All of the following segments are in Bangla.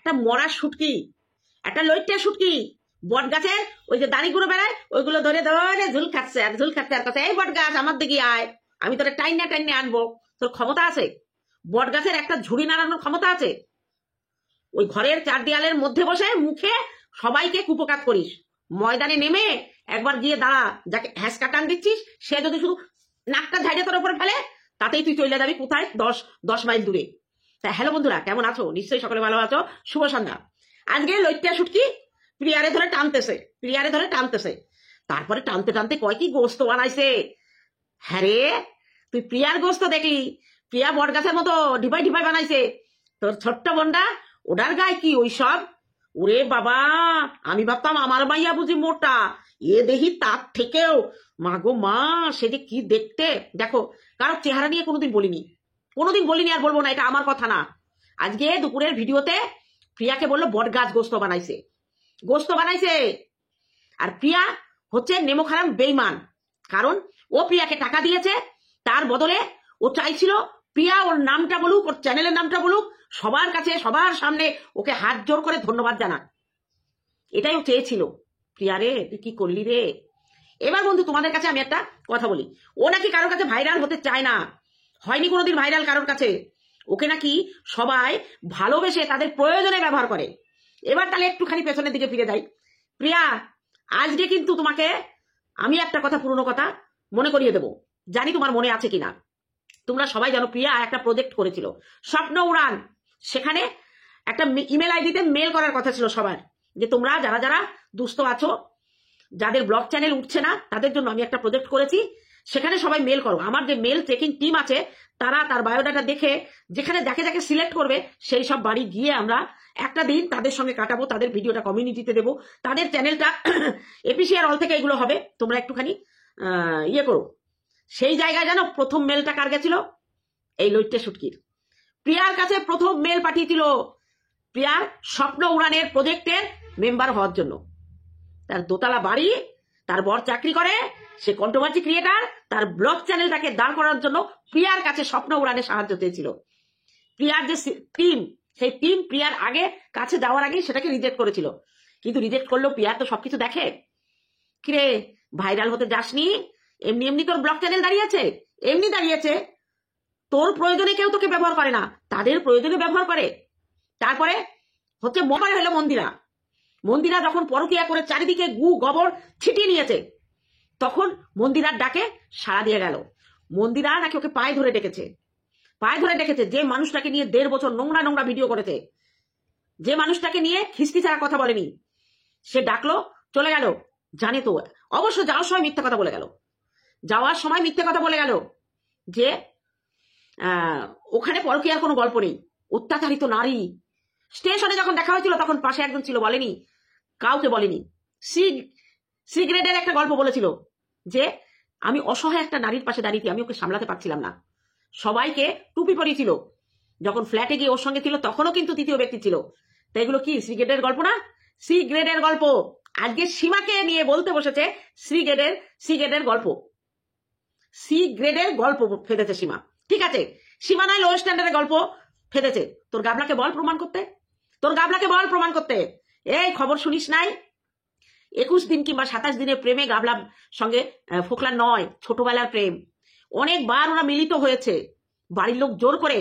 একটা মরা শুটকি, একটা লইট্টা শুটকি বট গাছের ওই যে দাড়িগুলো বেড়ায় ওইগুলো ধরে ধরে ঝুল খাচ্ছে আর কথা, এই বট গাছ আমার দিকে আয়, আমি তোরে টাইনে আনবো। তোর ক্ষমতা আছে? বট গাছের একটা ঝুড়ি নাড়ানোর ক্ষমতা আছে? ওই ঘরের চার দেয়ালের মধ্যে বসে মুখে সবাইকে কুপকাত করিস। ময়দানে নেমে একবার গিয়ে দাঁড়া, যাকে হ্যাসকা টান দিচ্ছিস সে যদি শুধু নাকটা ঝাড়িয়ে তোর উপর ফেলে, তাতেই তুই চলে যাবি কোথায়, 10 মাইল দূরে। তা হ্যালো বন্ধুরা, কেমন আছো? নিশ্চয়ই সকলে ভালো আছো। শুভ সন্ধ্যা। আজকে লইট্টা শুটকি প্রিয়ারে ধরে টানতেছে, তারপরে টানতে টানতে কয় কি গোস্ত বানাইছে। হ্যাঁ রে, তুই প্রিয়ার গোস্ত দেখলি? প্রিয়া বট গাছের মতো ঢিপাই বানাইছে। তোর ছোট্ট বোনটা ওটার গায়ে কি ওই সব? ওরে বাবা, আমি ভাবতাম আমার মাইয়া বুঝি মোটা, এ দেখি তার থেকেও মা গো মা, সে যে কি দেখতে। দেখো, কারোর চেহারা নিয়ে কোনোদিন বলিনি আর বলবো না, এটা আমার কথা না। আজকে দুপুরের ভিডিওতে প্রিয়াকে বললো বট গাছ গোস্ত বানাইছে। আর প্রিয়া হচ্ছে নেমোখারাম বেইমান, কারণ ও প্রিয়াকে টাকা দিয়েছে, তার বদলে ও চাইছিল প্রিয়া ওর নামটা বলুক, ওর চ্যানেলের নামটা বলুক, সবার কাছে সবার সামনে ওকে হাত জোর করে ধন্যবাদ জানাক। এটাই ও চেয়েছিল। প্রিয়া রে, তুই কি করলি রে? এবার বন্ধু তোমাদের কাছে আমি একটা কথা বলি, ও নাকি কারোর কাছে ভাইরাল হতে চায় না, হয়নি কোনোদিন ভাইরাল কারোর কাছে। ওকে নাকি সবাই ভালোবেসে তাদের প্রয়োজনে ব্যবহার করে। এবার তাহলে একটুখানি পেছনের দিকে ফিরে যাই। প্রিয়া, আজকে কিন্তু তোমাকে আমি একটা কথা, পুরনো কথা মনে করিয়ে দেবো, জানি তোমার মনে আছে কিনা। তোমরা সবাই জানো প্রিয়া একটা প্রজেক্ট করেছিল, স্বপ্ন উড়ান। সেখানে একটা ইমেল আইডিতে মেল করার কথা ছিল সবার, যে তোমরা যারা যারা দুস্থ আছো, যাদের ব্লগ চ্যানেল উঠছে না, তাদের জন্য আমি একটা প্রজেক্ট করেছি, সেখানে সবাই মেল করো। আমার যে মেল চেকিং টিম আছে, তারা তার বায়োডাটা দেখে যেখানে যাকে সিলেক্ট করবে সেই সব বাড়ি গিয়ে আমরা একটা দিন তাদের সঙ্গে কাটাবো, তাদের ভিডিওটা কমিউনিটিতে দেবো, তাদের চ্যানেলটা এপিসিআর অল থেকে এগুলো হবে, তোমরা একটুখানি ইয়ে করো। সেই জায়গায় জানো প্রথম মেলটা কার গেছিল? এই লইট্টে শুটকির। প্রিয়ার কাছে প্রথম মেল পাঠিয়েছিল প্রিয়ার স্বপ্ন উড়ানের প্রজেক্টের মেম্বার হওয়ার জন্য। তার দোতলা বাড়ি, তার বর চাকরি করে, সে কন্ট্রোভার্সি ক্রিয়েটার, তার ব্লগ চ্যানেলটাকে দাঁড় করার জন্য প্রিয়ার কাছে স্বপ্ন উড়ানের সাহায্য চেয়েছিল। প্রিয়ার যে টিম, সেই টিম প্রিয়ার আগে কাছে যাওয়ার আগেই সেটাকে রিজেক্ট করেছিল। কিন্তু রিজেক্ট করলেও প্রিয়ার তো সবকিছু দেখে। কিরে, ভাইরাল হতে যাসনি? এমনি তোর ব্লগ চ্যানেল দাঁড়িয়েছে। তোর প্রয়োজনে কেউ তোকে ব্যবহার করে না, তাদের প্রয়োজনে ব্যবহার করে। তারপরে হচ্ছে হলো মন্দিরা যখন পরকিয়া করে চারিদিকে গু গোবর ছিটিয়ে নিয়েছে, তখন মন্দিরার ডাকে সাড়া দিয়ে গেল। মন্দিরা নাকি ওকে পায়ে ধরে ডেকেছে, যে মানুষটাকে নিয়ে 1.5 বছর নোংরা ভিডিও করেছে, যে মানুষটাকে নিয়ে খিস্তি ছাড়া কথা বলেনি, সে ডাকলো, চলে গেল। জানে তো, অবশ্য যাওয়ার সময় মিথ্যা কথা বলে গেল যে ওখানে পরকীয়ার কোনো গল্প নেই, অত্যাচারিত নারী। স্টেশনে যখন দেখা হয়েছিল তখন পাশে একজন ছিল, বলেনি, কাউকে বলেনি। সি গ্রেডের একটা গল্প বলেছিল যে আমি অসহায় একটা নারীর পাশে দাঁড়িয়ে আমি ওকে সামলাতে পারছিলাম না, সবাইকে টুপি পরিয়েছিল। যখন ফ্ল্যাটে গিয়ে ওর সঙ্গে ছিল তখনও কিন্তু তৃতীয় ব্যক্তি ছিল। তাই এগুলো কি সি গ্রেডের গল্প না? সি গ্রেডের গল্প। আজকে সীমাকে নিয়ে বলতে বসেছে সি গ্রেডের গল্প ফেলেছে সীমা। ঠিক আছে, সীমা নয় লো স্ট্যান্ডার্ডের গল্প ফেলেছে। তোর গাবলাকে বল প্রমাণ করতে। এই খবর শুনিস নাই? 21 দিন কিংবা 27 দিনের প্রেমে গাবলার সঙ্গে ফোকলা নয়, ছোটবেলার প্রেম। অনেকবার ওরা মিলিত হয়েছে, বাড়ির লোক জোর করে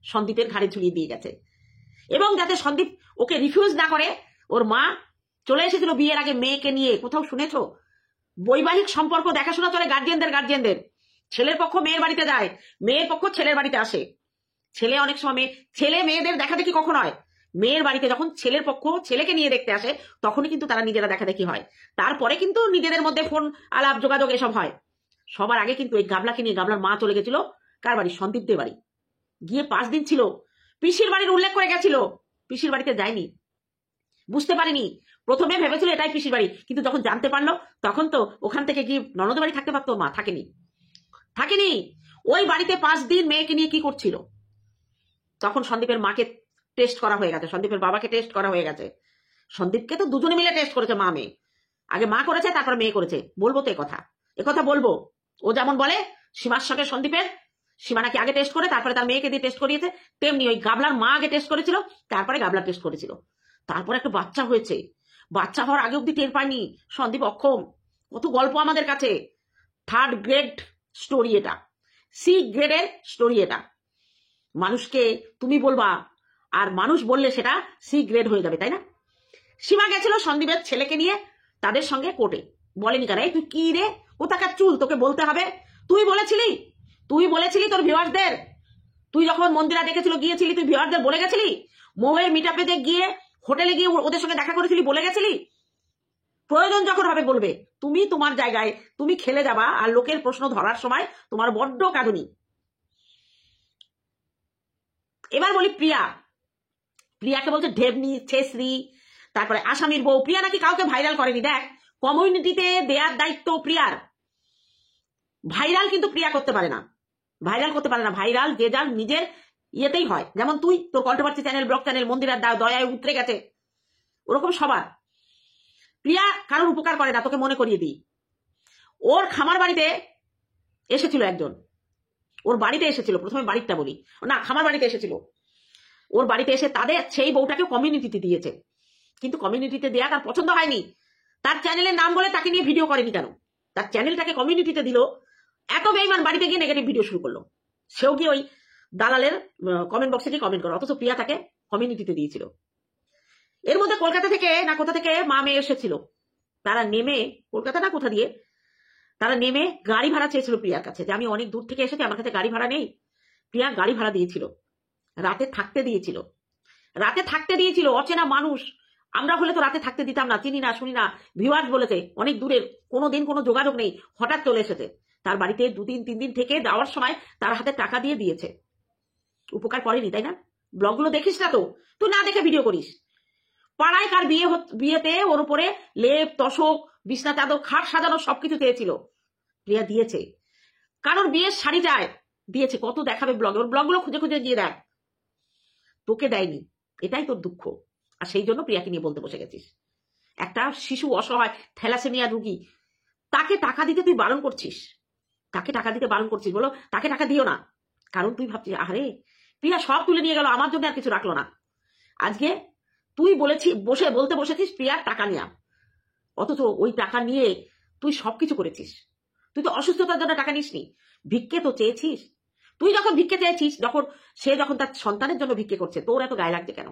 সন্দীপের ঘাড়ে ঝুলিয়ে দিয়ে গেছে। এবং যাতে সন্দীপ ওকে রিফিউজ না করে, ওর মা চলে এসেছিল বিয়ের আগে মেয়েকে নিয়ে। কোথাও শুনেছো? বৈবাহিক সম্পর্ক দেখাশোনা চলে গার্জিয়ানদের। ছেলের পক্ষ মেয়ের বাড়িতে যায়, মেয়ের পক্ষ ছেলের বাড়িতে আসে। ছেলে অনেক সময় ছেলে মেয়েদের দেখা দেখি কখন হয়? মেয়ের বাড়িতে যখন ছেলের পক্ষ ছেলেকে নিয়ে দেখতে আসে, তখনই কিন্তু তারা নিজেরা দেখা দেখি হয়। তারপরে কিন্তু নিজেদের মধ্যে ফোন আলাপ যোগাযোগ এসব হয়। সবার আগে কিন্তু এই গাবলাকে নিয়ে গাবলার মা চলে গেছিল কার বাড়ি? সন্দীপদের বাড়ি। গিয়ে 5 দিন ছিল, পিসির বাড়ির উল্লেখ করে গেছিল, পিসির বাড়িতে যায়নি, বুঝতে পারিনি। প্রথমে ভেবেছিল এটাই পিসির বাড়ি, কিন্তু যখন জানতে পারলো তখন তো ওখান থেকে গিয়ে ননদের বাড়ি থাকতে পারতো। মা থাকেনি। ওই বাড়িতে 5 দিন মেয়েকে নিয়ে কি করছিল? তখন সন্দীপের মাকে টেস্ট করা হয়ে গেছে, সন্দীপের বাবাকে টেস্ট করা হয়ে গেছে। সন্দীপকে তো দুজনে মিলে টেস্ট করেছে, মা মেয়ে। আগে মা করেছে, তারপর মেয়ে করেছে। বলবো তো একথা বলবো। ও যেমন বলে সীমার সঙ্গে সন্দীপের, সীমা নাকি আগে টেস্ট করে তারপরে তার মেয়েকে দিয়ে টেস্ট করিয়েছে, তেমনি ওই গাবলার মা আগে টেস্ট করেছিল, তারপরে গাবলা টেস্ট করেছিল। তারপর একটা বাচ্চা হয়েছে, বাচ্চা হওয়ার আগে অব্দি টের পায়নি। সন্দীপ অক্ষম, কত গল্প আমাদের কাছে। 3rd গ্রেড স্টোরি এটা, C গ্রেডের স্টোরি এটা। মানুষকে তুমি বলবা, আর মানুষ বললে সেটা C গ্রেড হয়ে যাবে, তাই না? সীমা গেছিল সন্দীপের ছেলেকে নিয়ে তাদের সঙ্গে কোর্টে, বলেনি কেন? এই তুই কি রে, কোথাকার চুল, তোকে বলতে হবে। তুই বলেছিলি তোর ভিউয়ার্সদের, তুই যখন মন্দিরা দেখেছিল গিয়েছিলি, তুই ভিউয়ারদের বলে গেছিলি? মৌয়ের মিটআপে গিয়ে হোটেলে গিয়ে ওদের সঙ্গে দেখা করেছিলি, বলে গেছিলি? প্রয়োজন যখন হবে বলবে। তুমি তোমার জায়গায় তুমি খেলে যাবা, আর লোকের প্রশ্ন ধরার সময় তোমার বড্ড কাঁদুনি। এবার বলি প্রিয়াকে বলছে ঢেবনি, ছেসরি, তারপরে আসামির বউ। প্রিয়া নাকি কাউকে ভাইরাল করেনি। দেখ, কমিউনিটিতে দেওয়ার দায়িত্ব প্রিয়ার। ভাইরাল কিন্তু প্রিয়া করতে পারে না, ভাইরাল যে যার নিজের ইয়েতেই হয়। যেমন তুই, তোর কন্ট্রোভার্সি চ্যানেল, ব্লগ চ্যানেল, মন্দিরার দয়ায় উতরে গেছে, ওরকম সবার। প্রিয়া কারোর উপকার করে না, তোকে মনে করিয়ে দিই। ওর খামার বাড়িতে এসেছিল একজন, ওর বাড়িতে এসেছিল, প্রথমে বাড়িটা বলি না, খামার বাড়িতে এসেছিল। ওর বাড়িতে এসে তাদের সেই বউটাকে কমিউনিটিতে দিয়েছে, কিন্তু কমিউনিটিতে দেয়া তার পছন্দ হয়নি। তার চ্যানেলের নাম বলে তাকে নিয়ে ভিডিও করেনি কেন? তার চ্যানেলটাকে কমিউনিটিতে দিল, এত বেইমান বাড়িতে গিয়ে নেগেটিভ ভিডিও শুরু করলো। সেও গিয়ে ওই দালালের কমেন্ট বক্সে গিয়ে কমেন্ট করো, অথচ প্রিয়া তাকে কমিউনিটিতে দিয়েছিল। এর মধ্যে কলকাতা থেকে না কোথা থেকে মা মেয়ে এসেছিল, তারা নেমে, কলকাতা না কোথা দিয়ে, তারা নেমে গাড়ি ভাড়া চেয়েছিল প্রিয়ার কাছে, যে আমি অনেক দূর থেকে এসেছি, আমার কাছে গাড়ি ভাড়া নেই। প্রিয়া গাড়ি ভাড়া দিয়েছিল, রাতে থাকতে দিয়েছিল। অচেনা মানুষ, আমরা হলে তো রাতে থাকতে দিতাম না, চিনি না, শুনি না। ভিউয়ার্স বলেছে অনেক দূরের, কোনোদিন কোনো যোগাযোগ নেই, হঠাৎ চলে এসেছে। তার বাড়িতে 2 দিন 3 দিন থেকে যাওয়ার সময় তার হাতে টাকা দিয়ে দিয়েছে। উপকার করেনি, তাই না? ব্লগগুলো দেখিস না তো, তুই না দেখে ভিডিও করিস। পাড়ায় কার বিয়েতে ওর উপরে লেপ, তসক, বিছনা চাদর, খাট সাজানো সবকিছু চেয়েছিল, প্রিয়া দিয়েছে। কারণ বিয়ের শাড়ি চায়, দিয়েছে। কত দেখাবে ব্লগে, ওর ব্লগগুলো খুঁজে খুঁজে দিয়ে দেখ, তোকে দেয়নি, এটাই তোর দুঃখ। আর সেই জন্য প্রিয়াকে নিয়ে বলতে বসে গেছিস। একটা শিশু অসহায় থ্যালাসেমিয়া রুগী, তাকে টাকা দিতে তুই বারণ করছিস, বলো তাকে টাকা দিও না। কারণ তুই ভাবছিস আরে প্রিয়া সব তুলে নিয়ে গেল, আমার জন্য আর কিছু রাখলো না। আজকে তুই বলতে বসেছিস প্রিয়ার টাকা নেয়া, অথচ ওই টাকা নিয়ে তুই সবকিছু করেছিস। তুই তো অসুস্থতার জন্য টাকা নিসনি, ভিক্ষে তো চেয়েছিস। তুই যখন ভিক্ষে চেয়েছিস, সে যখন তার সন্তানের জন্য ভিক্ষে করছে, তোর এত গায়ে লাগছে কেন?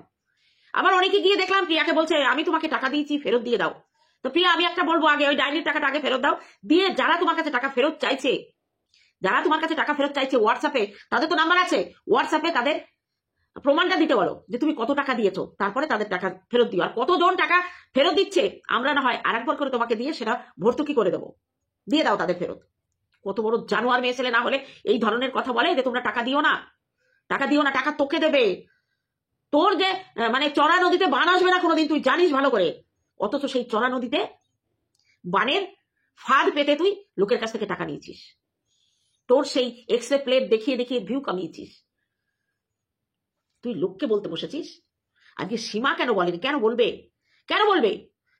আবার অনেকে গিয়ে দেখলাম প্রিয়াকে বলছে আমি তোমাকে টাকা দিয়েছি, ফেরত দিয়ে দাও। তো প্রিয়া, আমি একটা বলবো, আগে ওই ডাইনির টাকাটা আগে ফেরত দাও, দিয়ে যারা তোমার কাছে টাকা ফেরত চাইছে, হোয়াটসঅ্যাপে তাদের তো নাম্বার আছে, হোয়াটসঅ্যাপে তাদের প্রমাণটা দিতে বলো যে তুমি কত টাকা দিয়েছো, তারপরে তাদের টাকা ফেরত দিও। আর কতজন টাকা ফেরত দিচ্ছে, আমরা না হয় আরেকবার করে তোমাকে দিয়ে সেটা ভর্তুকি করে দেবো, দিয়ে দাও তাদের ফেরত। কত বড় জানোয়ার মেয়ে ছেলে না হলে এই ধরনের কথা বলে যে তোমরা টাকা দিও না, টাকা তোকে দেবে। তোর যে মানে চড়া নদীতে বান আসবে না কোনোদিন, তুই জানিস ভালো করে। অথচ সেই চড়া নদীতে বানের ফাঁদ পেতে তুই লোকের কাছ থেকে টাকা নিয়েছিস, তোর সেই এক্সরে প্লেট দেখিয়ে দেখিয়ে ভিউ কামিয়েছিস। তুই লোককে বলতে বসেছিস। আজকে সীমা কেন বলেনি? কেন বলবে?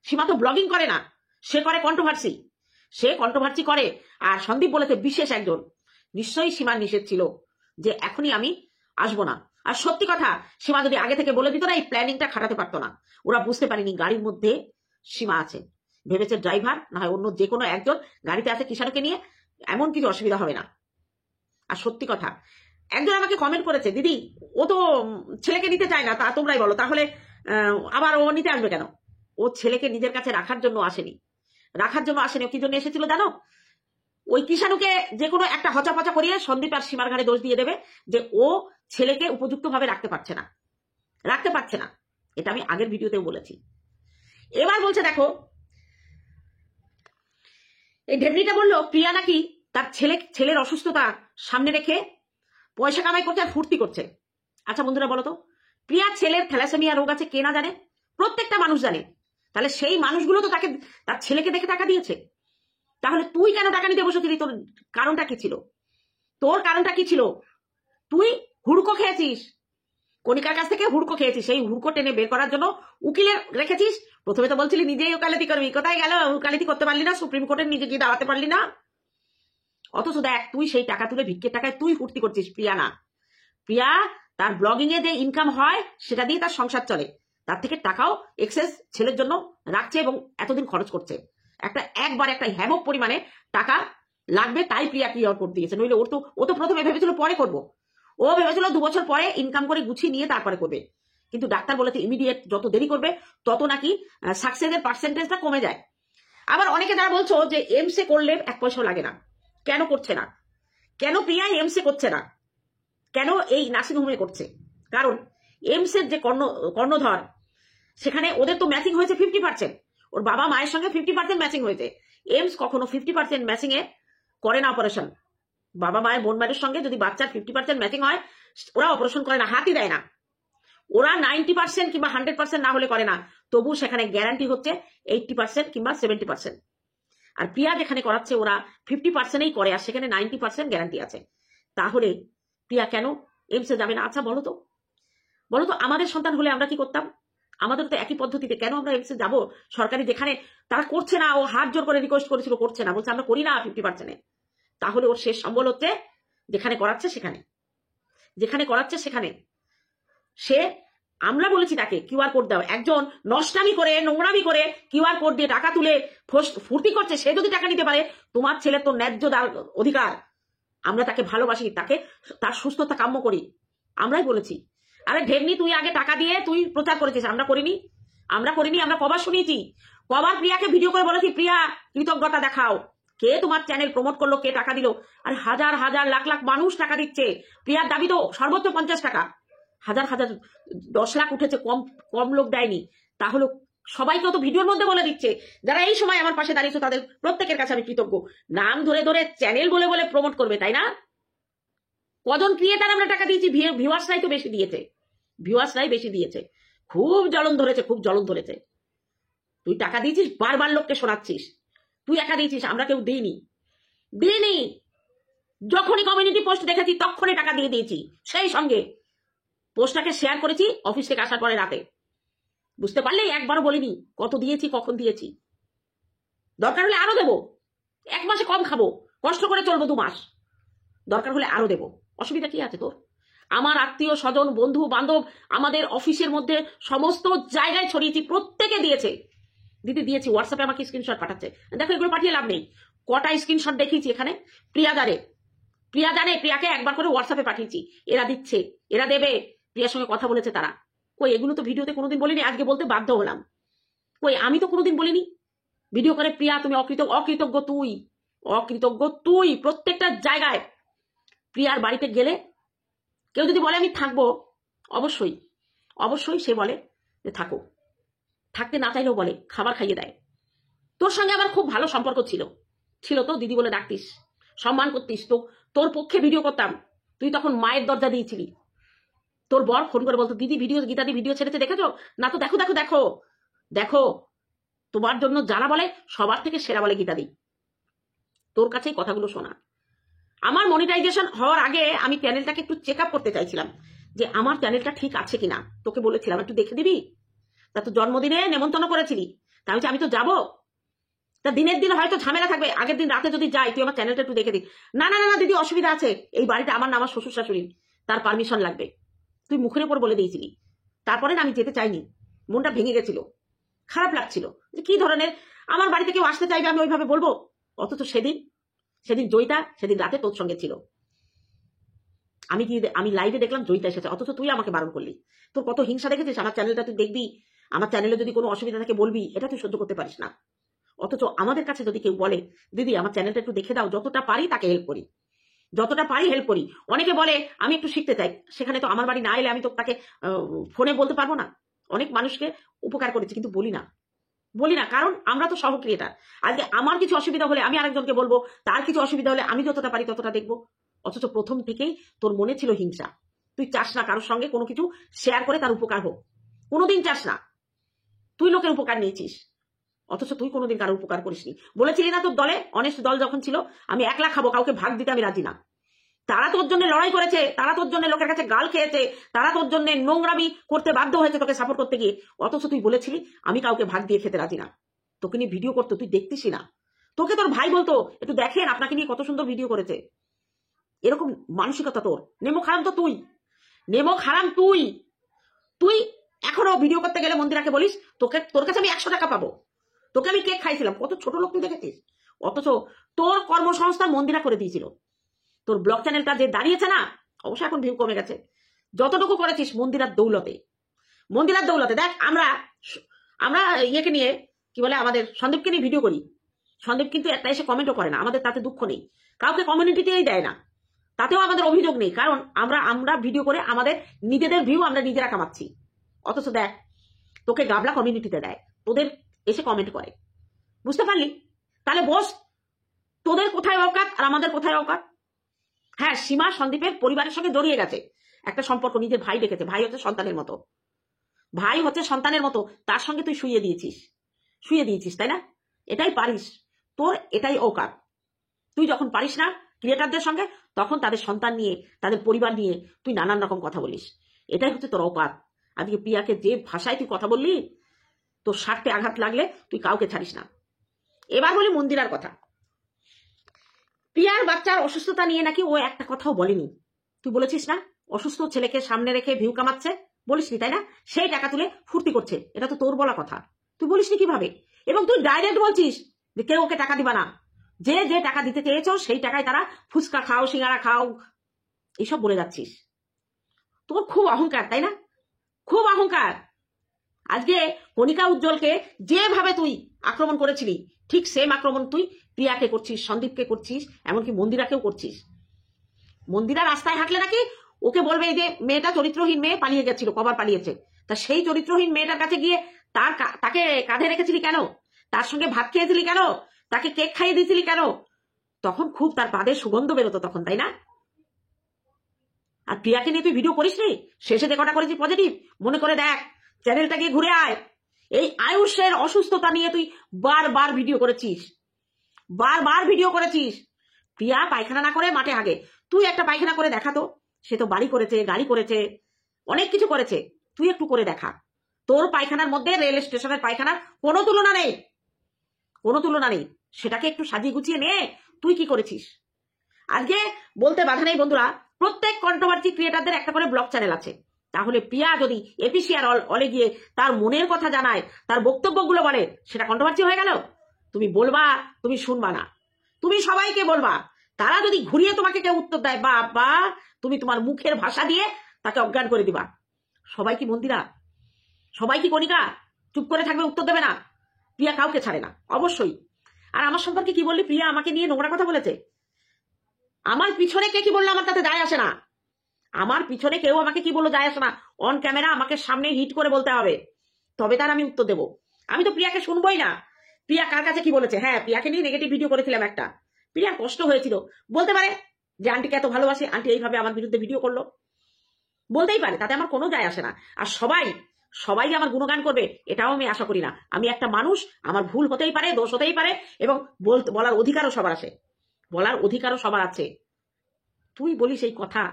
সীমা তো ব্লগিং করে না, সে করে কন্ট্রোভার্সি করে। আর সন্দীপ বলেছে বিশেষ একজন, নিশ্চয়ই সীমার নিষেধ ছিল যে এখনই আমি আসবো না। আর সত্যি কথা, সীমা যদি আগে থেকে বলে দিত না, এই প্ল্যানিংটা খাটাতে পারতো না। ওরা বুঝতে পারেনি গাড়ির মধ্যে সীমা আছে, ভেবেছে ড্রাইভার না হয় অন্য যে কোনো একজন গাড়িতে আছে কিষাণুকে নিয়ে, এমন কিছু অসুবিধা হবে না। আর সত্যি কথা, একজন আমাকে কমেন্ট করেছে, দিদি ও তো ছেলেকে নিতে চায় না, তা তোমরাই বলো, তাহলে আবার ও নিতে আসবে কেন? ও ছেলেকে নিজের কাছে রাখার জন্য আসেনি। ও কি জন্য এসেছিল জানো? ওই কিষাণুকে যে কোনো একটা হচাপচা করিয়ে সন্দীপ আর সীমার ঘাড়ে দোষ দিয়ে দেবে যে ও ছেলেকে উপযুক্ত ভাবে রাখতে পারছে না। এটা আমি আগের ভিডিওতেও বলেছি। এবার বলছে দেখো, এই ঢেবনিটা বললো প্রিয়া নাকি তার ছেলের অসুস্থতা সামনে রেখে পয়সা কামাই করছে আর ফুর্তি করছে। আচ্ছা বন্ধুরা বলো তো, প্রিয়ার ছেলের থ্যালাসেমিয়া রোগ আছে, কে না জানে? প্রত্যেকটা মানুষ জানে। তাহলে সেই মানুষগুলো তো তাকে, তার ছেলেকে দেখে টাকা দিয়েছে। তাহলে তুই কেন টাকা নিতে বসেছিলি? তোর কারণটা কি ছিল? তুই হুড়কো খেয়েছিস, কণিকার কাছ থেকে হুড়কো খেয়েছিস। সেই হুড়কো টেনে বের করার জন্য উকিলের রেখেছিস। প্রথমে তো বলছিলি নিজেই ওকালতি করবি, কোথায় গেল? ওকালতি করতে পারলি না, সুপ্রিম কোর্টের নিজে গিয়ে দাঁড়াতে পারলি না। অথচ দেখ, তুই সেই টাকা তুলে ভিক্ষের টাকায় তুই ফুর্তি করছিস। প্রিয়া তার ব্লগিং এ যে ইনকাম হয় সেটা দিয়ে তার সংসার চলে। তার থেকে টাকাও এক্সেস ছেলের জন্য রাখছে এবং এতদিন খরচ করছে। একবার একটা হ্যামক পরিমাণে টাকা লাগবে, তাই প্রিয়া ক্লিয়ার করে দিয়েছে। নইলে ও তো প্রথমে ভেবেছিল পরে করবো, ও ভেবেছিল 2 বছর পরে ইনকাম করে গুছিয়ে নিয়ে তারপরে করবে, কিন্তু ডাক্তার বলেছে ইমিডিয়েট যত দেরি করবে তত নাকি সাকসেসের পার্সেন্টেজটা কমে যায়। আবার অনেকে যারা বলছো যে এমসে করলে 1 পয়সাও লাগে না, কেন করছে না? কেন প্রিয়া এমসে করছে না? কেন এই নার্সিং হোমে করছে? কারণ এমসের যে কর্ণধর, সেখানে ওদের তো ম্যাচিং হয়েছে 50%, ওর বাবা মায়ের সঙ্গে 50% ম্যাচিং হয়েছে। এমস কখনো 50% ম্যাচিং এ করে না অপারেশন। বাবা মায়ের বোন মায়ের সঙ্গে যদি বাচ্চার 50% ম্যাচিং হয়, ওরা অপারেশন করে না, হাতই দেয় না। ওরা 90% কিংবা 100% না হলে করে না, তবু সেখানে গ্যারান্টি হচ্ছে 80% কিংবা 70%। আর প্রিয়া যেখানে করাচ্ছে ওরা 50%ই করে, আর সেখানে 90% গ্যারান্টি আছে। তাহলে প্রিয়া কেন এমসে যাবে না? আচ্ছা বলো তো আমাদের সন্তান হলে আমরা কি করতাম? আমাদের তো একই পদ্ধতিতে, কেন আমরা এমসে যাবো? সরকারি যেখানে তারা করছে না, ও হাত জোর করে রিকোয়েস্ট করেছিল, করছে না, বলছে আমরা করি না 50%। তাহলে ওর শেষ সম্বল হচ্ছে যেখানে করাচ্ছে সেখানে। সে, আমরা বলেছি তাকে কিউআর কোড দাও। একজন নষ্টামি করে, নোংরামি করে কিউআর কোড দিয়ে টাকা তুলে ফুর্তি করছে, সে যদি টাকা নিতে পারে, তোমার ছেলে তো ন্যায্য অধিকার। আমরা তাকে ভালোবাসি, তার সুস্থতা কাম্য করি, আমরাই বলেছি। আরে ঢেরনি, তুই আগে টাকা দিয়ে তুই প্রচার করেছিস, আমরা করিনি? আমরা কবার শুনিয়েছি? কবার প্রিয়াকে ভিডিও করে বলেছি প্রিয়া কৃতজ্ঞতা দেখাও? কে তোমার চ্যানেল প্রমোট করলো, কে টাকা দিল? আর হাজার হাজার লাখ লাখ মানুষ টাকা দিচ্ছে। প্রিয়ার দাবি তো সর্বোচ্চ 50 টাকা, হাজার 10 লাখ উঠেছে, কম লোক দেয়নি। তাহলে সবাইকে তো ভিডিওর মধ্যে বলে দিচ্ছে। যারা এই সময় আমার পাশে দাঁড়িয়েছে তাদের প্রত্যেকের কাছে আমি কৃতজ্ঞ। নাম ধরে ধরে চ্যানেল বলে প্রমোট করবে, তাই না? কজন ক্রিয়েটার আমরা টাকা দিয়েছি? ভিউয়ার্সরাই তো বেশি দিয়েছে। খুব জ্বলন ধরেছে। তুই টাকা দিয়েছিস, বারবার লোককে শোনাচ্ছিস তুই একা দিয়েছিস, আমরা কেউ দিইনি। যখনই কমিউনিটি পোস্ট দেখেছি তখনই টাকা দিয়ে দিয়েছি। সেই সঙ্গে পোস্টটাকে শেয়ার করেছি অফিস থেকে আসার পরে রাতে। বুঝতে পারলেই একবারও বলিনি কত দিয়েছি, কখন দিয়েছি। দরকার হলে আরো দেবো, 1 মাসে কম খাবো, কষ্ট করে চলবো 2 মাস, দরকার হলে আরো দেবো। অসুবিধা কি আছে তোর? আমার আত্মীয় স্বজন, বন্ধু বান্ধব, আমাদের অফিসের মধ্যে সমস্ত জায়গায় ছড়িয়েছি, প্রত্যেকে দিয়েছে। দিদি দিয়েছি, হোয়াটসঅ্যাপে আমাকে স্ক্রিনশট পাঠাচ্ছে। দেখো, এগুলো পাঠিয়ে লাভ নেই। কটা স্ক্রিনশট দেখিয়েছি এখানে? প্রিয়া জানে, প্রিয়াকে একবার করে হোয়াটসঅ্যাপে পাঠিয়েছি, এরা দিচ্ছে, এরা দেবে, প্রিয়ার সঙ্গে কথা বলেছে তারা। কই, এগুলো তো ভিডিওতে কোনোদিন বলিনি, আজকে বলতে বাধ্য হলাম। কই, আমি তো কোনোদিন বলিনি ভিডিও করে প্রিয়া তুমি অকৃতজ্ঞ তুই। প্রত্যেকটা জায়গায় প্রিয়ার বাড়িতে গেলে কেউ যদি বলে আমি থাকবো, অবশ্যই সে বলে যে থাকো। থাকতে না চাইলেও বলে, খাবার খাইয়ে দেয়। তোর সঙ্গে আমার খুব ভালো সম্পর্ক ছিল তো, দিদি বলে ডাকতিস, সম্মান করতিস তো, তোর পক্ষে ভিডিও করতাম। তুই তখন মায়ের দরজা দিয়েছিলি। তোর বর ফোন করে বলতো দিদি গীতাদি ভিডিও ছেড়েছে, দেখেছো না? তো দেখো তোমার জন্য যারা বলে সবার থেকে সেরা বলে গীতাদি। তোর কাছেই কথাগুলো শোনা। আমার মনিটাইজেশন হওয়ার আগে আমি চ্যানেলটাকে একটু চেক আপ করতে চাইছিলাম যে আমার চ্যানেলটা ঠিক আছে কিনা। তোকে বলেছিলাম একটু দেখে দিবি। তা তো জন্মদিনে নেমন্তন্ন করেছিলি, তা আমি তো যাবো। তা দিনের দিন হয়তো ঝামেলা থাকবে, আগের দিন রাতে যদি যাই, তুই আমার চ্যানেলটা একটু দেখে দিই। না দিদি, অসুবিধা আছে, এই বাড়িটা আমার না আমার শ্বশুর শাশুড়ি, তার পারমিশন লাগবে। তুই মুখের উপর বলে দিয়েছিলি। তারপরে আমি যেতে চাইনি, মনটা ভেঙে গেছিল, খারাপ লাগছিল যে কি ধরনের আমার বাড়িতে কেউ আসতে চাইবে, আমি ওইভাবে বলবো। অথচ সেদিন জয়িতা সেদিন রাতে তোর সঙ্গে ছিল। আমি লাইভে দেখলাম জয়িতা এসেছে, অথচ তুই আমাকে বারণ করলি। তোর কত হিংসা দেখেছিস? আমার চ্যানেলটা তুই দেখবি, আমার চ্যানেলে যদি কোনো অসুবিধা থাকে বলবি, এটা তুই সহ্য করতে পারিস না। অথচ আমাদের কাছে যদি কেউ বলে দিদি আমার চ্যানেলটা একটু দেখে দাও, যতটা পারি তাকে হেল্প করি। অনেকে বলে আমি একটু শিখতে চাই, সেখানে তো আমার বাড়ি না এলে আমি তো তাকে ফোনে বলতে পারবো না। অনেক মানুষকে উপকার করেছি, কিন্তু বলি না, কারণ আমরা তো সহ ক্রিয়েটার। আজকে আমার কিছু অসুবিধা হলে আমি আরেকজনকে বলবো, তার কিছু অসুবিধা হলে আমি যতটা পারি ততটা দেখবো। অথচ প্রথম থেকেই তোর মনে ছিল হিংসা। তুই চাস না কারোর সঙ্গে কোনো কিছু শেয়ার করে তার উপকার হোক, কোনোদিন চাস না। তুই লোকের উপকার নিয়েছিস, অথচ তুই কোনোদিন কারো উপকার করিসনি। বলেছিলি না তোর দলে, অনেস্ট দল যখন ছিল, আমি 1 লাখ খাবো, কাউকে ভাগ দিতে আমি রাজি না। তারা তোর জন্য লড়াই করেছে, তারা তোর জন্য লোকের কাছে গাল খেয়েছে, তারা তোর জন্য নোংরামি করতে বাধ্য হয়েছে তোকে সাপোর্ট করতে গিয়ে। অথচ তুই বলেছিলি আমি কাউকে ভাগ দিয়ে খেতে রাজি না। তোকে নিয়ে ভিডিও করতো, তুই দেখতিসই না। তোকে তোর ভাই বলতো একটু দেখেন আপনাকে নিয়ে কত সুন্দর ভিডিও করেছে। এরকম মানসিকতা তোর। নেমো খারাম তুই। তুই এখনো ভিডিও করতে গেলে মন্দিরাকে বলিস তোর কাছে আমি 100 টাকা পাবো, তোকে আমি কেক খাইছিলাম। কত ছোট লোক তুই দেখেছিস? অথচ তোর কর্মসংস্থান মন্দিরা করে দিয়েছিল। তোর ব্লগ চ্যানেলটা যে দাঁড়িয়েছে না, অবশ্যই এখন ভিউ কমে গেছে, যতটুকু করেছিস মন্দিরার দৌলতে। দেখ আমরা ইয়েকে নিয়ে কি বলে আমাদের সন্দীপকে নিয়ে ভিডিও করি, সন্দীপ কিন্তু একটা এসে কমেন্টও করে না, আমাদের তাতে দুঃখ নেই, কাউকে কমিউনিটিতেই দেয় না, তাতেও আমাদের অভিযোগ নেই, কারণ আমরা ভিডিও করে আমাদের নিজেদের ভিউ আমরা নিজেরা কামাচ্ছি। অথচ দেখ তোকে গাবলা কমিউনিটিতে দেয়, তোদের এসে কমেন্ট করে। বুঝতে পারলি? তাহলে বস, তোদের কোথায় অকাত আর আমাদের কোথায় অকাত? হ্যাঁ, সীমা সন্দীপের পরিবারের সঙ্গে জড়িয়ে গেছে একটা সম্পর্ক, নিজের ভাই ডেকেছে, ভাই হচ্ছে সন্তানের মতো, তার সঙ্গে তুই শুয়ে দিয়েছিস, তাই না? এটাই পারিস, তোর এটাই অকাত। তুই যখন পারিস না ক্রিয়েটারদের সঙ্গে, তখন তাদের সন্তান নিয়ে, তাদের পরিবার নিয়ে তুই নানান রকম কথা বলিস, এটাই হচ্ছে তোর অকাত। আজকে প্রিয়াকে যে ভাষায় তুই কথা বললি, তোর স্বার্থে আঘাত লাগলে তুই কাউকে ছাড়িস না। এবার বলি মন্দিরার কথা। প্রিয়ার বাচ্চার অসুস্থতা নিয়ে নাকি ও একটা কথাও বলেনি। তুই বলেছিস না অসুস্থ ছেলেকে সামনে রেখে ভিউ কামাচ্ছে, বলিসনি তাই না? সেই টাকা তুলে ফুর্তি করছে, এটা তো তোর বলা কথা, তুই বলিসনি কিভাবে? এবং তুই ডাইরেক্ট বলছিস যে কেউ ওকে টাকা দিবা না, যে টাকা দিতে চেয়েছ সেই টাকায় তারা ফুচকা খাও, সিঙ্গারা খাও, এইসব বলে যাচ্ছিস। তোর খুব অহংকার, তাই না? খুব অহংকার। আজকে কণিকা উজ্জ্বলকে যেভাবে তুই আক্রমণ করেছিলি, ঠিক সেম আক্রমণ তুই প্রিয়াকে করছিস, সন্দীপকে করছিস, এমনকি মন্দিরাকেও করছিস। মন্দিরা রাস্তায় হাঁটলে নাকি ওকে বলবে যে মেয়েটা চরিত্রহীন মেয়ে, পালিয়ে গেছিল, কবার পালিয়েছে। তা সেই চরিত্রহীন মেয়েটার কাছে গিয়ে তাকে কাঁধে রেখেছিলি কেন? তার সঙ্গে ভাত খেয়েছিলি কেন? তাকে কেক খাইয়ে দিয়েছিলি কেন? তখন খুব তার পাদের সুগন্ধ বেরোতো তখন, তাই না? আর প্রিয়াকে নিয়ে তুই ভিডিও করিস নি, শেষে যে কটা করেছিস পজিটিভ মনে করে দেখ, চ্যানেলটা গিয়ে ঘুরে আয়। এই আয়ুষের অসুস্থতা নিয়ে তুই বারবার ভিডিও করেছিস। প্রিয়া পায়খানা না করে মাঠে হাগে, তুই একটা পায়খানা করে দেখা তো। সে তো বাড়ি করেছে, গাড়ি করেছে, অনেক কিছু করেছে, তুই একটু করে দেখা। তোর পায়খানার মধ্যে রেল স্টেশনের পায়খানার কোনো তুলনা নেই, সেটাকে একটু সাজিয়ে গুছিয়ে নে। তুই কি করেছিস? আজকে বলতে বাধা নেই বন্ধুরা, প্রত্যেক কন্ট্রোভার্সি ক্রিয়েটারদের একটা করে ব্লগ চ্যানেল আছে। তাহলে প্রিয়া যদি এপিসিআর অলে গিয়ে তার মনের কথা জানায়, তার বক্তব্যগুলো বলে, সেটা কন্ট্রোভার্সি হয়ে গেল? তুমি বলবা, তুমি শুনবা না, তুমি সবাইকে বলবা। তারা যদি ঘুরিয়ে তোমাকে কেউ উত্তর দেয়, বা তুমি তোমার মুখের ভাষা দিয়ে তাকে অজ্ঞান করে দিবা। সবাই কি মন্দিরা, সবাই কি কণিকা চুপ করে থাকবে, উত্তর দেবে না? প্রিয়া কাউকে ছাড়ে না অবশ্যই। আর আমার সম্পর্কে কি বললি? প্রিয়া আমাকে নিয়ে নোংরা কথা বলেছে। আমার পিছনে কে কি বললো আমার তাতে যায় আসে না, আমার পিছনে কেউ আমাকে কি বললো যায় আসে না। অন ক্যামেরা আমাকে সামনে হিট করে বলতে হবে, তবে তার আমি উত্তর দেবো। আমি তো প্রিয়াকে শুনবোই না, প্রিয়া কার কাছে কি বলেছে। হ্যাঁ, প্রিয়াকে নিয়ে নেগেটিভ ভিডিও করেছিলাম একটা, প্রিয়ার কষ্ট হয়েছিল, বলতে পারে যে আন্টিকে এত ভালোবাসে, আন্টি এইভাবে আমার বিরুদ্ধে ভিডিও করলো, বলতেই পারে, তাতে আমার কোনো যায় আসে না। আর সবাই আমার গুণগান করবে এটাও আমি আশা করি না। আমি একটা মানুষ, আমার ভুল হতেই পারে, দোষ হতেই পারে, এবং বলার অধিকারও সবার আছে। তুই বলিস এই কথা,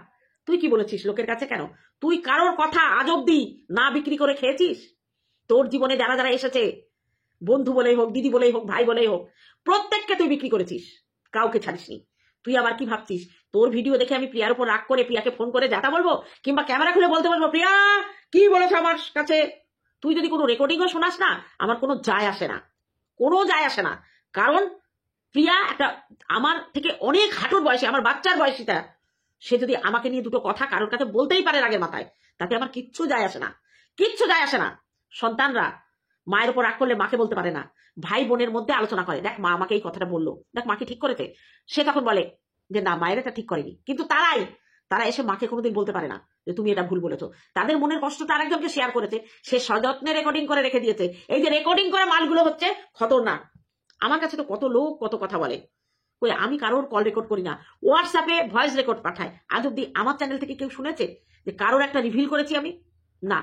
তুই কি বলেছিস লোকের কাছে? কেন তুই কারোর কথা আজ অব্দি না বিক্রি করে খেয়েছিস? তোর জীবনে যারা যারা এসেছে, বন্ধু বলেই হোক, দিদি বলেই হোক, ভাই বলেই হোক, প্রত্যেককে তুই বিক্রি করেছিস, কাউকে ছাড়িসনি। তুই আবার কি ভাবছিস তোর ভিডিও দেখে আমি প্রিয়ার উপর রাগ করে প্রিয়াকে ফোন করে যাতা বলবো, কিংবা ক্যামেরা খুলে বলতে বলবো প্রিয়া কি বলেছ আমার কাছে? তুই যদি কোনো রেকর্ডিংও শোনাস না, আমার কোনো যায় আসে না, কারণ প্রিয়া একটা আমার থেকে অনেক হাঁটুর বয়সী, আমার বাচ্চার বয়সীটা, সে যদি আমাকে নিয়ে দুটো কথা কারোর কাছে বলতেই পারে রাগের মাথায়, তাতে আমার কিচ্ছু যায় আসে না। সন্তানরা মায়ের উপর রাগ করলে মাকে বলতে পারে না, ভাই বোনের মধ্যে আলোচনা করে, দেখ মা আমাকে এই কথাটা বললো, দেখ মাকে ঠিক করেছে, সে তখন বলে যে না মায়ের এটা ঠিক করেনি। কিন্তু তারা এসে মাকে কোনোদিন বলতে পারে না যে তুমি এটা ভুল বলেছো। তাদের মনের কষ্টটা আরেকজনকে শেয়ার করেছে, সে সযত্নে রেকর্ডিং করে রেখে দিয়েছে। এই যে রেকর্ডিং করা মালগুলো হচ্ছে খতরনাক। আমার কাছে তো কত লোক কত কথা বলে, ওই আমি কারোর কল রেকর্ড করি না, হোয়াটসঅ্যাপে ভয়েস রেকর্ড পাঠায়। আজ অব্দি আমার চ্যানেল থেকে কেউ শুনেছে যে কারোর একটা রিভিল করেছি আমি? না।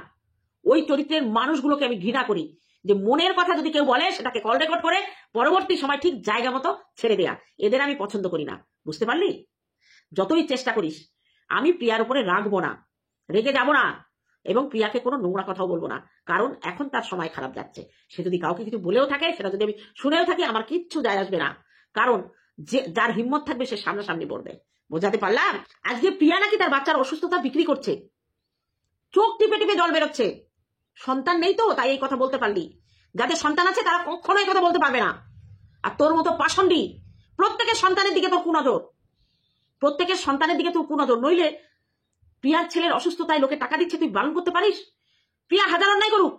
ওই চরিত্রের মানুষগুলোকে আমি ঘৃণা করি, যে মনের কথা যদি কেউ বলে সেটাকে কল রেকর্ড করে পরবর্তী সময় ঠিক জায়গা মতো ছেড়ে দেয়া, এদের আমি পছন্দ করি না। বুঝতে পারলি? যতই চেষ্টা করিস, আমি প্রিয়ার উপরে রাগবো না, রেগে যাব না, এবং প্রিয়াকে কোনো নোংরা কথাও বলবো না, কারণ এখন তার সময় খারাপ যাচ্ছে। সে যদি কাউকে কিছু বলেও থাকে, সেটা যদি আমি শুনেও থাকি, আমার কিচ্ছু যায় আসবে না, কারণ যে যার হিম্মত থাকবে সে সামনাসামনি বলবে। বোঝাতে পারলাম? আজকে প্রিয়া নাকি তার বাচ্চার অসুস্থতা বিক্রি করছে, চোখ টিপে টিপে জল বেরোচ্ছে। সন্তান নেই তো তাই এই কথা বলতে পারলি, যাদের সন্তান আছে তারা কখনো এই কথা বলতে পারবে না। আর তোর মতো পাষণ্ডী, প্রত্যেকের সন্তানের দিকে তোর কুনজর, প্রত্যেকের সন্তানের দিকে তোর কুনজর। নইলে প্রিয়ার ছেলের অসুস্থতায় লোকে টাকা দিচ্ছে, তুই বারণ করতে পারিস? প্রিয়া হাজার অন্যায় করুক,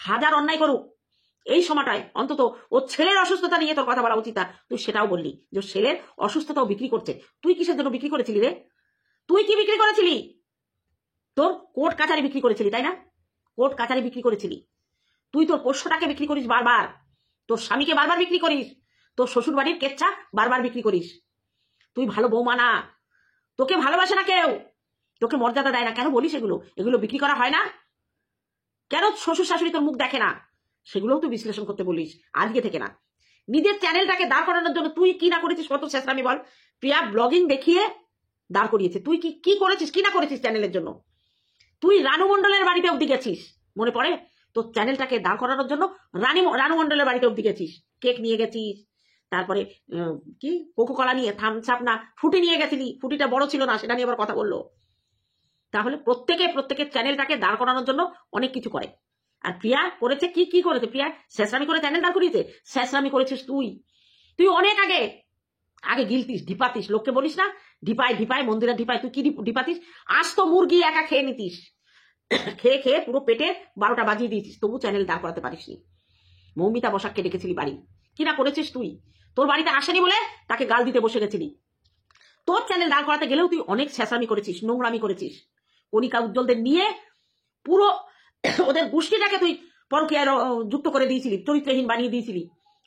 হাজার অন্যায় করুক, এই সময়টায় অন্তত ওর ছেলের অসুস্থতা নিয়ে তোর কথা বলা উচিত। তুই সেটাও বললি যে ছেলের অসুস্থতাও বিক্রি করছে। তুই কিসের জন্য বিক্রি করেছিলি রে? তুই কি বিক্রি করেছিলি? তোর কোর্ট কাছারি বিক্রি করেছিলি, তাই না? কোর্ট কাছারি বিক্রি করেছিলি। তুই তোর পোষ্যটাকে বিক্রি করিস বারবার, তোর স্বামীকে বারবার বিক্রি করিস, তোর শ্বশুর বাড়ির কেচ্ছা বারবার বিক্রি করিস। তুই ভালো বৌমা না, তোকে ভালোবাসে না কেউ, তোকে মর্যাদা দেয় না। কেন বলিস এগুলো? এগুলো বিক্রি করা হয় না? কেন শ্বশুর শাশুড়ি তোর মুখ দেখে না? সেগুলোও তুই বিশ্লেষণ করতে বলিস, আজকে থেকে না। নিজের চ্যানেলটাকে দাঁড় করানোর জন্য তুই কি না করেছিস, কত শেষরামি বল। প্রিয়া ব্লগিং দেখিয়ে দাঁড় করিয়েছে, তুই কি কি করেছিস, কি না করেছিস চ্যানেলের জন্য? তুই রানু মণ্ডলের বাড়িতে অব্দি গেছিস, মনে পড়ে? তোর চ্যানেলটাকে দাঁড় করানোর জন্য রানু মণ্ডলের বাড়িতে অব্দি গেছিস, কেক নিয়ে গেছিস, তারপরে কি কোকোকলা নিয়ে, থামস আপ না ফুটি নিয়ে গেছিলি, ফুটিটা বড় ছিল না, সেটা নিয়ে আবার কথা বললো। তাহলে প্রত্যেকের চ্যানেলটাকে দাঁড় করানোর জন্য অনেক কিছু করে। আর প্রিয়া করেছে কি কি করেছে? প্রিয়া শেষরামি করে চ্যানেল দাঁড় করিয়েছে। শেষরামি করেছিস তুই অনেক আগে গিলতিস, ঢিপাতিস, লোককে বলিস না ঢিপায় মন্দিরা ঢিপায়, তুই কি ঢিপাতিস? আজ তো মুরগি একা খেয়ে নিতিস, খেয়ে পুরো পেটে 12টা বাজিয়ে দিয়েছিস, তবু চ্যানেল দাঁড় করাতে পারিসনি। মৌমিতা বসাককে ডেকেছিলি বাড়ি, কিনা করেছিস তুই? তোর বাড়িতে আসেনি বলে তাকে গাল দিতে বসে গেছিলি। তোর চ্যানেল দাঁড় করাতে গেলেও তুই অনেক শেষরামি করেছিস, নোংরামি করেছিস। কণিকা উজ্জ্বলদের নিয়ে পুরো ওদের গোষ্ঠীটাকে তুই পরকীয়ায় যুক্ত করে দিয়েছিলি, চরিত্রহীন বানিয়ে দিয়েছিলি।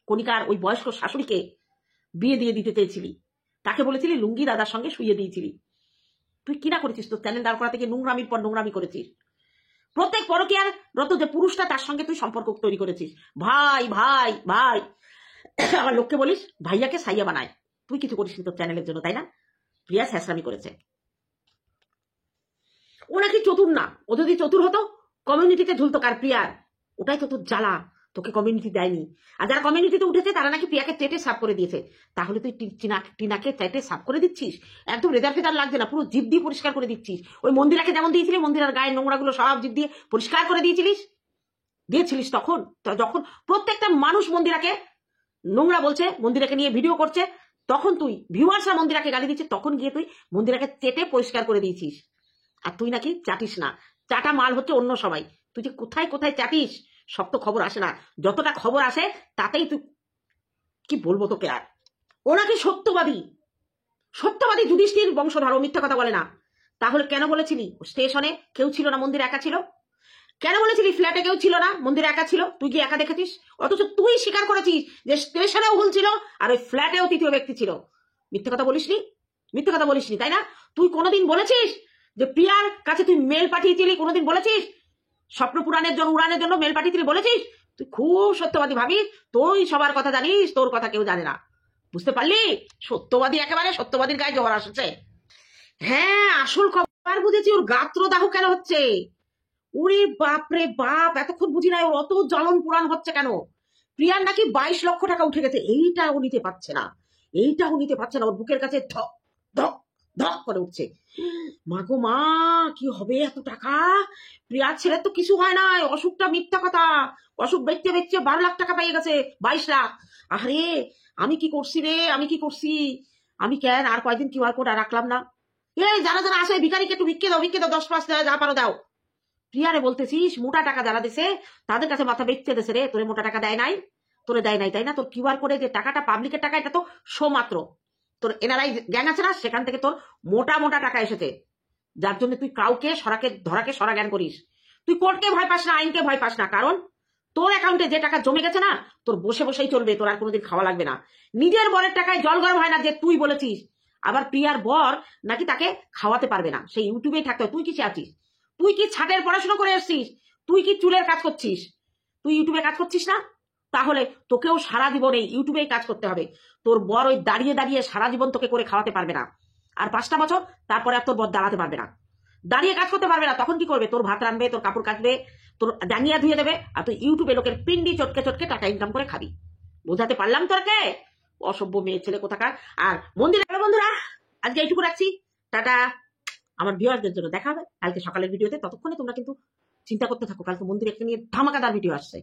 কণিকার ওই বয়স্ক শাশুড়িকে বিয়ে দিয়ে দিতে চেয়েছিলি, তাকে বলেছিলি লুঙ্গি দাদার সঙ্গে শুয়ে দিয়েছিলি। তুই কিনা করেছিস? তোর চ্যানেল দাঁড় করাতে গিয়ে নোংরামির পর নোংরামি করেছিস। প্রত্যেক পরকীয়ার রত যে পুরুষটা, তার সঙ্গে তুই সম্পর্ক তৈরি করেছিস। ভাই ভাই ভাই, আমার লোককে বলিস ভাইয়াকে সাইয়া বানায়। তুই কিছু করিস তোর চ্যানেলের জন্য, তাই না? প্রিয়া শেষরামি করেছে। ও নাকি চতুর না, ও যদি চতুর হতো কমিউনিটিতে ঝুলতো কার প্রিয়ার, ওটাই তো তোর জ্বালা, তোকে কমিউনিটি দেয়নি। আর যারা কমিউনিটিতে উঠেছে তারা নাকি প্রিয়াকে চেটে সাফ করে দিয়েছে। তাহলে তুই টিনাকে চেটে সাফ করে দিচ্ছিস, একদম রেজার ফেজার লাগছে না, পুরো জিভ দিয়ে পরিষ্কার করে দিচ্ছিস। ওই মন্দিরাকে যেমন দিয়েছিলি, মন্দিরার গায়ের নোংরাগুলো সব জিভ দিয়ে পরিষ্কার করে দিয়েছিলিস তখন যখন প্রত্যেকটা মানুষ মন্দিরাকে নোংরা বলছে, মন্দিরাকে নিয়ে ভিডিও করছে, তখন তুই ভিউয়ার্সরা মন্দিরাকে গালি দিচ্ছে, তখন গিয়ে তুই মন্দিরাকে চেটে পরিষ্কার করে দিয়েছিস। আর তুই নাকি চাটিস না, চাটা মাল হচ্ছে অন্য সবাই। তুই যে কোথায় কোথায় চাটিস সব তো খবর আসে না, যতটা খবর আসে তাতেই তুই কি বলবো তোকে। আর ও নাকি সত্যবাদী যুধিষ্ঠির বংশধর, ও মিথ্যা কথা বলে না। তাহলে কেন বলেছিলি স্টেশনে কেউ ছিল না, মন্দিরে একা ছিল? কেন বলেছিলি ফ্ল্যাটে কেউ ছিল না, মন্দিরে একা ছিল? তুই কি একা দেখেছিস? অথচ তুই স্বীকার করেছিস যে স্টেশনেও ভুল ছিল আর ওই ফ্ল্যাটেও তৃতীয় ব্যক্তি ছিল। মিথ্যা কথা বলিসনি, তাই না? তুই কোনোদিন বলেছিস যে প্রিয়ার কাছে তুই মেল পাঠিয়েছিলি? কোনোদিন বলেছিস স্বপ্ন উড়ানের জন্য মেল পাঠিয়েছিলি? বলেছিস? তুই খুব সত্যবাদী ভাবিস, তুই সবার কথা জানিস, তোর কথা কেউ জানে না। বুঝতে পারলি? সত্যবাদী, একেবারে সত্যবাদীর গায়ে জোয়ার আসছে। হ্যাঁ, আসল খবর বুঝেছি, ওর গাত্রদাহ কেন হচ্ছে। ওরে বাপরে বাপ, এতক্ষণ বুঝি নাই ওর অত জ্বলন পুরাণ হচ্ছে কেন। প্রিয়ার নাকি 22 লক্ষ টাকা উঠে গেছে, এইটা ও নিতে পারছে না। ওর বুকের কাছে ধক ধক ধক করে উঠছে। মা গো মা, কি হবে এত টাকা? প্রিয়ার ছেলের তো কিছু হয় না, অসুখটা মিথ্যা কথা। অসুখ বেচতে 12 লাখ টাকা পেয়ে গেছে, 22 লাখ। আরে আমি কি করছি রে, আমি কেন আর কয়দিন কিউআর কোড রাখলাম না? এই যারা আসে ভিখারিকে একটু ভিক্ষে দাও 10-5 যা পারো দাও। প্রিয়ারে বলতেছিস মোটা টাকা যারা দিছে তাদের কাছে মাথা বেচতে দেছে রে, তোরে মোটা টাকা দেয় নাই, তাই না? তোর কিউআর কোডে যে টাকাটা পাবলিকের টাকা, এটা তো শো মাত্র। তোর এনআরআই গ্যাং আছে না, সেখান থেকে তোর মোটা টাকা এসেছে, যার জন্য তুই কাউকে ধরাকে সরা জ্ঞান করিস। তুই কোর্টকে ভয় পাস না, আইনকে ভয় পাস না, কারণ তোর অ্যাকাউন্টে যে টাকা জমে গেছে না, তোর বসেই চলবে, তোর আর কোনোদিন খাওয়া লাগবে না। নিজের বরের টাকায় জল গরম হয় না যে তুই বলেছিস। আবার প্রিয়ার বর নাকি তাকে খাওয়াতে পারবে না, সেই ইউটিউবেই থাকতে হবে। তুই কি আছিস? তুই কি ছাটের পড়াশোনা করে এসছিস? তুই কি চুলের কাজ করছিস? তুই ইউটিউবে কাজ করছিস না? তাহলে তোকেও সারা জীবন এই ইউটিউবেই কাজ করতে হবে। তোর বর ওই দাঁড়িয়ে সারা জীবন তোকে করে খাওয়াতে পারবে না। আর 5টা বছর তারপরে আর তোর বর দাঁড়াতে পারবে না, দাঁড়িয়ে কাজ করতে পারবে না। তখন কি করবে? তোর ভাত রানবে, তোর কাপড় কাচবে, তোর জাঙ্গিয়া ধুয়ে দেবে, আর তুই ইউটিউবে লোকের পিন্ডি চটকে টাকা ইনকাম করে খাবি। বোঝাতে পারলাম তোরকে? অসভ্য মেয়ে ছেলে কোথাকার। আর মন্দিরে বন্ধুরা আজকে এইটুকু রাখছি, টাটা। আমার ভিউয়ারদের জন্য দেখা হবে কালকে সকালের ভিডিওতে। ততক্ষণে তোমরা কিন্তু চিন্তা করতে থাকো, কালকে মন্দিরে একটা নিয়ে ধামাকাদার ভিডিও আসছে।